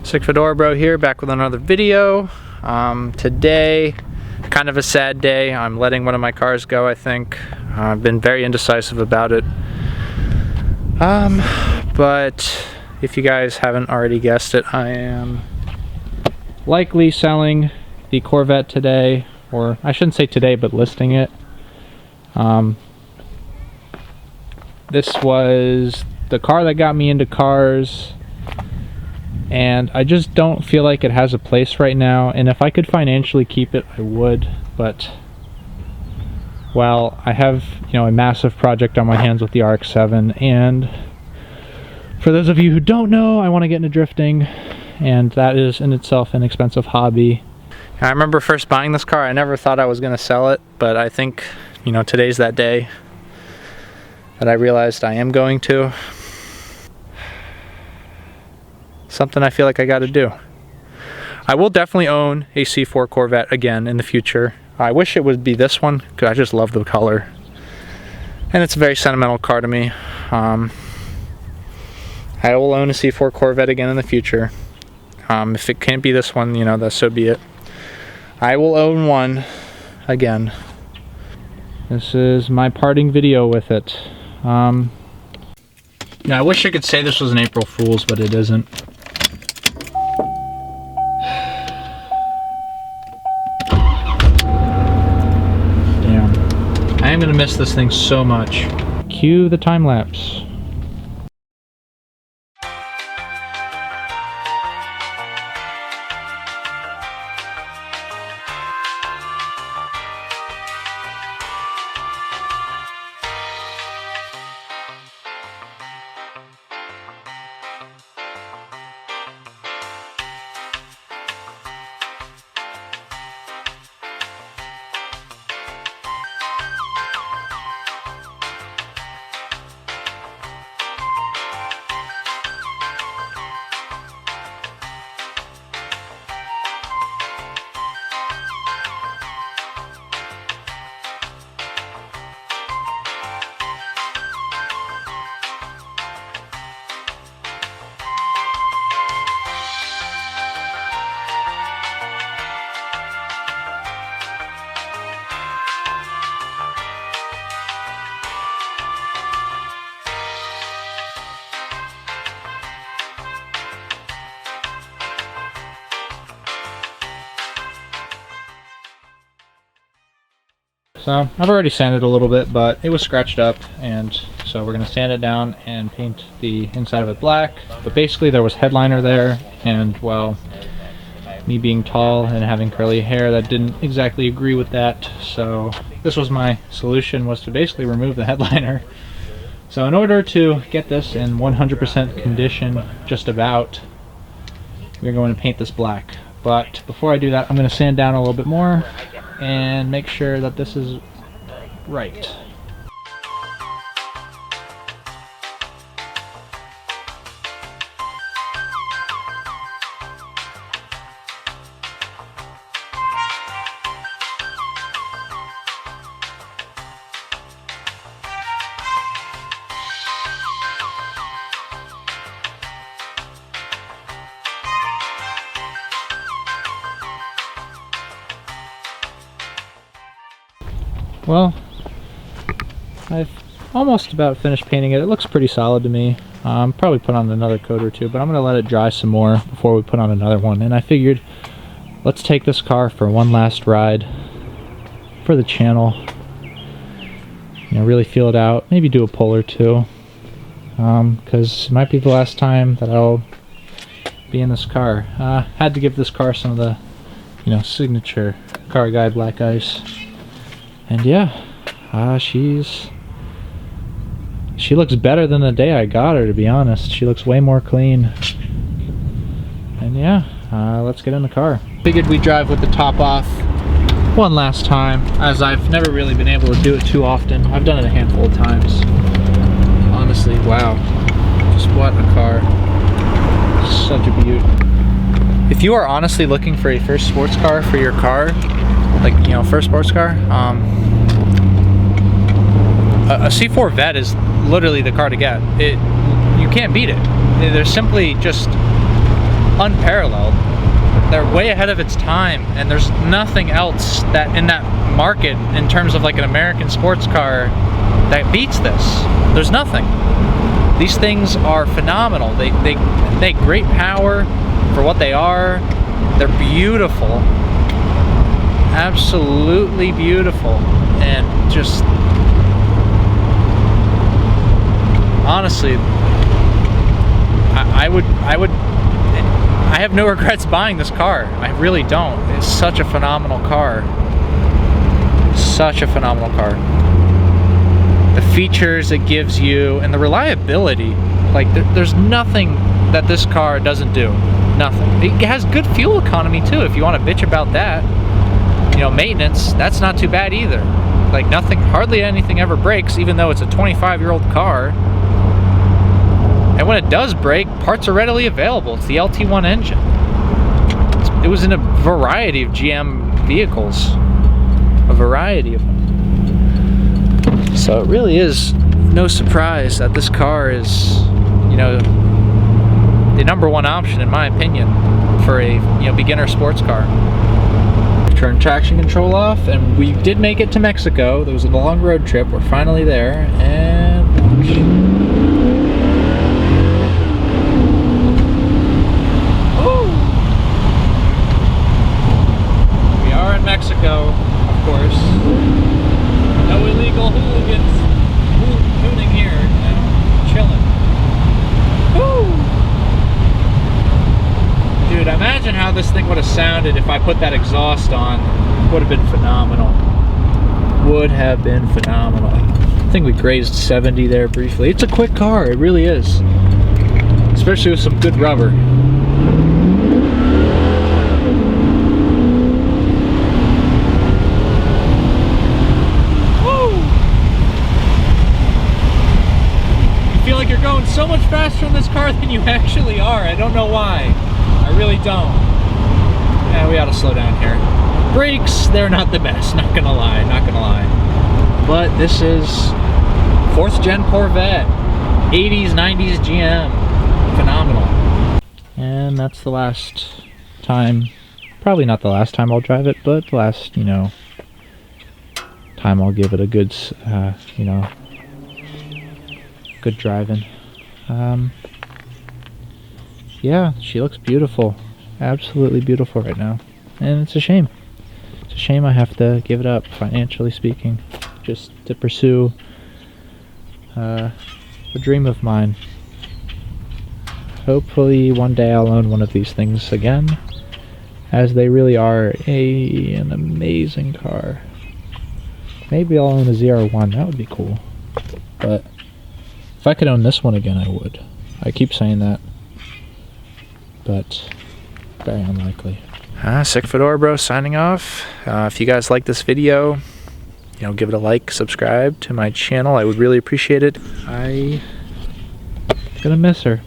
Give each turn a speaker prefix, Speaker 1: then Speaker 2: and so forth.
Speaker 1: Sick Fedora Bro here, back with another video. Today, kind of a sad day. I'm letting one of my cars go, I think. I've been very indecisive about it. But if you guys haven't already guessed it, I am likely selling the Corvette today, or I shouldn't say today, but listing it. This was the car that got me into cars, and I just don't feel like it has a place right now. And if I could financially keep it, I would, but well, I have, a massive project on my hands with the RX-7, and for those of you who don't know, I want to get into drifting, and that is in itself an expensive hobby. I remember first buying this car, I never thought I was going to sell it, but I think, today's that day that I realized I am going to. Something I feel like I got to do. I will definitely own a C4 Corvette again in the future. I wish it would be this one, because I just love the color. And it's a very sentimental car to me. I will own a C4 Corvette again in the future. If it can't be this one, that so be it. I will own one again. This is my parting video with it. I wish I could say this was an April Fool's, but it isn't. Damn. I am gonna miss this thing so much. Cue the time lapse. So I've already sanded a little bit, but it was scratched up, and so we're going to sand it down and paint the inside of it black. But basically there was headliner there, and well, me being tall and having curly hair, that didn't exactly agree with that. So this was my solution, was to basically remove the headliner. So in order to get this in 100% condition, just about, we're going to paint this black. But before I do that, I'm going to sand down a little bit more and make sure that this is right. Well, I've almost about finished painting it. It looks pretty solid to me. Probably put on another coat or two, but I'm going to let it dry some more before we put on another one. And I figured, let's take this car for one last ride for the channel. Really feel it out. Maybe do a pull or two. Because it might be the last time that I'll be in this car. Had to give this car some of the, signature Car Guy Black Ice. And yeah, she looks better than the day I got her, to be honest. She looks way more clean. And yeah, let's get in the car. Figured we'd drive with the top off one last time, as I've never really been able to do it too often. I've done it a handful of times. Honestly, wow. Just what a car. Such a beaut. If you are honestly looking for a first sports car for your car, like, first sports car, a C4 Vet is literally the car to get. You can't beat it. There's simply just unparalleled. They're way ahead of its time, and there's nothing else that in that market in terms of like an American sports car that beats this. There's nothing. These things are phenomenal. They great power for what they are. They're beautiful, absolutely beautiful, and just honestly, I have no regrets buying this car. I really don't. It's such a phenomenal car. Such a phenomenal car. The features it gives you and the reliability, like there's nothing that this car doesn't do. Nothing. It has good fuel economy too, if you want to bitch about that. You know, maintenance, that's not too bad either. Like nothing, hardly anything ever breaks, even though it's a 25-year-old car. And when it does break, parts are readily available. It's the LT1 engine. It was in a variety of GM vehicles. A variety of them. So it really is no surprise that this car is, you know, the #1 option in my opinion for a, you know, beginner sports car. Turn traction control off, and we did make it to Mexico. There was a long road trip. We're finally there, and we are in Mexico, of course. No illegal hooligans hooning here, you know, chilling. Woo! Dude, imagine how this thing would have sounded if I put that exhaust on. Would have been phenomenal. Would have been phenomenal. I think we grazed 70 there briefly. It's a quick car, it really is. Especially with some good rubber. Woo! You feel like you're going so much faster in this car than you actually are. I don't know why. I really don't. Yeah, we ought to slow down here. Brakes, they're not the best, not gonna lie, not gonna lie. But this is 4th gen Corvette, 80s, 90s GM, phenomenal. And that's the last time, probably not the last time I'll drive it, but the last, you know, time I'll give it a good, you know, good driving. Yeah, she looks beautiful. Absolutely beautiful right now. And it's a shame. It's a shame I have to give it up, financially speaking, just to pursue a dream of mine. Hopefully one day I'll own one of these things again, as they really are an amazing car. Maybe I'll own a ZR1, that would be cool. But if I could own this one again, I would. I keep saying that, but very unlikely. Sick Fedora Bro signing off. If you guys like this video, you know, give it a like, subscribe to my channel. I would really appreciate it. I'm gonna miss her.